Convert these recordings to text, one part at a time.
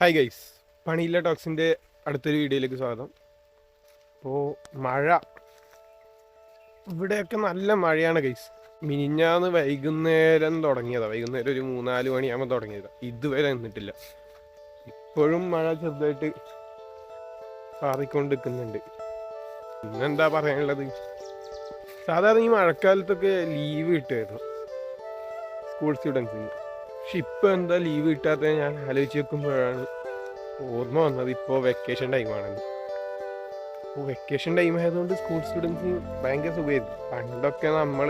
Hi guys, പണിയില്ല ടോക്സിൻ്റെ അടുത്തൊരു വീഡിയോയിലേക്ക് സ്വാഗതം. അപ്പോൾ മഴ ഇവിടെയൊക്കെ നല്ല മഴയാണ് ഗൈസ്. മിനിഞ്ഞാന്ന് വൈകുന്നേരം തുടങ്ങിയതാണ്. വൈകുന്നേരം ഒരു 3-4 മണിയാകുമ്പോൾ തുടങ്ങിയതാണ്. ഇതുവരെ നിന്നിട്ടില്ല. ഇപ്പോഴും മഴ ചെറുതായിട്ട് പാറിക്കൊണ്ട് നിൽക്കുന്നുണ്ട്. പിന്നെന്താ പറയാനുള്ളത്, സാധാരണ ഈ മഴക്കാലത്തൊക്കെ ലീവ് കിട്ടുമായിരുന്നു സ്കൂൾ സ്റ്റുഡൻസിന്. പക്ഷെ ഇപ്പോൾ എന്താ ലീവ് കിട്ടാത്തത് ഞാൻ ആലോചിച്ച് വെക്കുമ്പോഴാണ് ഓർമ്മ വന്നത് ഇപ്പോൾ വെക്കേഷൻ ടൈമാണെന്ന്. അപ്പോൾ വെക്കേഷൻ ടൈം ആയതുകൊണ്ട് സ്കൂൾ സ്റ്റുഡൻസിന് ഭയങ്കര സുഖമായിരുന്നു. പണ്ടൊക്കെ നമ്മൾ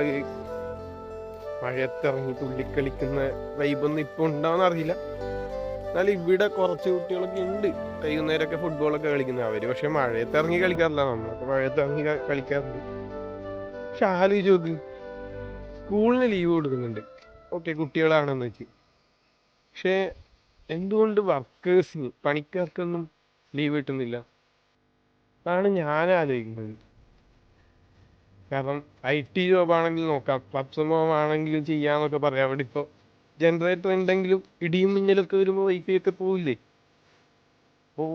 മഴയത്തിറങ്ങി തുള്ളിക്കളിക്കുന്ന വൈബൊന്നും ഇപ്പോൾ ഉണ്ടാവുമെന്ന് അറിയില്ല. എന്നാൽ ഇവിടെ കുറച്ച് കുട്ടികളൊക്കെ ഉണ്ട് വൈകുന്നേരമൊക്കെ ഫുട്ബോളൊക്കെ കളിക്കുന്നത്. അവർ പക്ഷെ മഴയത്തിറങ്ങി കളിക്കാറില്ല, നമ്മളൊക്കെ മഴയത്തിറങ്ങി കളിക്കാറുണ്ട്. പക്ഷെ ആലോചിച്ച് നോക്ക്, സ്കൂളിന് ലീവ് കൊടുക്കുന്നുണ്ട്, ഓക്കെ കുട്ടികളാണെന്ന് വെച്ച്. പക്ഷേ എന്തുകൊണ്ട് വർക്കേഴ്സിന്, പണിക്കാർക്കൊന്നും ലീവ് കിട്ടുന്നില്ല? അതാണ് ഞാൻ ആലോചിക്കുന്നത്. കാരണം IT ജോബാണെങ്കിൽ നോക്കാം, വർക്ക് ഫ്രം ഹോം ആണെങ്കിലും ചെയ്യാന്നൊക്കെ പറയാം. അവിടെ ഇപ്പോൾ ജനറേറ്റർ ഉണ്ടെങ്കിലും ഇടിയും മിന്നലൊക്കെ വരുമ്പോൾ വൈഫൈ ഒക്കെ പോവില്ലേ? അപ്പോൾ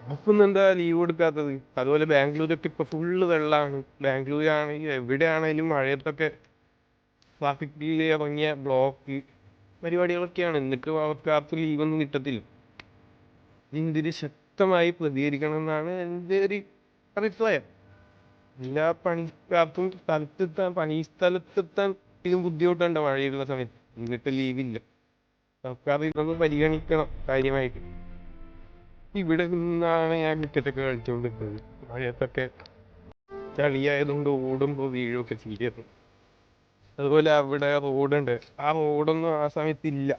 അവർക്കൊന്നും എന്താ ലീവ് കൊടുക്കാത്തത്? അതുപോലെ ബാംഗ്ലൂരൊക്കെ ഇപ്പോൾ ഫുള്ള് വെള്ളമാണ്. ബാംഗ്ലൂരാണെങ്കിൽ എവിടെയാണെങ്കിലും മഴയത്തൊക്കെ ട്രാഫിക് ഡിലേ ഇറങ്ങിയ ബ്ലോക്ക് പരിപാടികളൊക്കെയാണ്. എന്നിട്ടും അവർക്ക് ആർക്കും ലീവൊന്നും കിട്ടത്തില്ല. ഇതിന് ശക്തമായി പ്രതികരിക്കണം എന്നാണ് എൻ്റെ ഒരു അഭിപ്രായം. എല്ലാ പണിക്കാർക്കും പണി സ്ഥലത്തെത്താൻ ഇതിലും ബുദ്ധിമുട്ടുണ്ട് മഴയുള്ള സമയത്ത്, എന്നിട്ട് ലീവില്ല. സർക്കാർ ഇതൊന്ന് പരിഗണിക്കണം കാര്യമായിട്ട്. ഇവിടെ നിന്നാണ് ഞാൻ ക്രിക്കറ്റൊക്കെ കളിച്ചുകൊണ്ടിരുന്നത്. മഴയത്തൊക്കെ ചളിയായതുകൊണ്ട് ഓടുമ്പോൾ വീഴുമൊക്കെ ചെയ്യായിരുന്നു. അതുപോലെ അവിടെ റോഡുണ്ട്, ആ റോഡൊന്നും ആ സമയത്ത് ഇല്ല.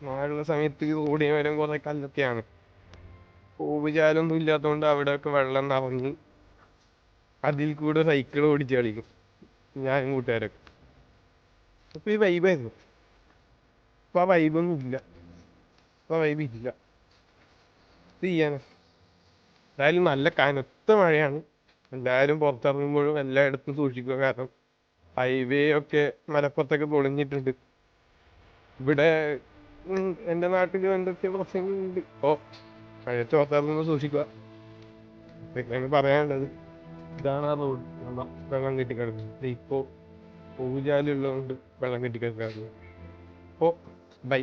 മഴയുള്ള സമയത്ത് റോഡിന് വരെ കുറെ കല്ലൊക്കെയാണ്. ഓവുചാലൊന്നും ഇല്ലാത്തതുകൊണ്ട് അവിടെയൊക്കെ വെള്ളം നിറഞ്ഞ് അതിൽ കൂടെ സൈക്കിൾ ഓടിച്ച് കളിക്കും ഞാനും കൂട്ടുകാരൊക്കെ. അപ്പോൾ ഈ വൈബായിരുന്നു. ഇപ്പോൾ ആ വൈബൊന്നും ഇല്ല. ഇപ്പോൾ വൈബ് ഇല്ല. ഇത് ചെയ്യാനാ. എന്തായാലും നല്ല കനത്ത മഴയാണ്. എല്ലാവരും പുറത്തിറങ്ങുമ്പോഴും എല്ലായിടത്തും സൂക്ഷിക്കുക. കാരണം ഹൈവേ ഒക്കെ മലപ്പുറത്തൊക്കെ പൊളിഞ്ഞിട്ടുണ്ട്. ഇവിടെ എൻ്റെ നാട്ടിൽ എന്തൊക്കെ പ്രശ്നങ്ങളുണ്ട്. അപ്പോൾ മഴയത്ത് പുറത്തിറങ്ങുമ്പോൾ സൂക്ഷിക്കുക. ഇതൊക്കെയാണ് പറയാനുള്ളത്. ഇതാണ് ആ റോഡ്, വെള്ളം കെട്ടിക്കിടക്കുന്നത്. ഇപ്പോൾ പൂജാലുള്ളതുകൊണ്ട് വെള്ളം കെട്ടിക്കിടക്കാറുണ്ട്. അപ്പോൾ ബൈ.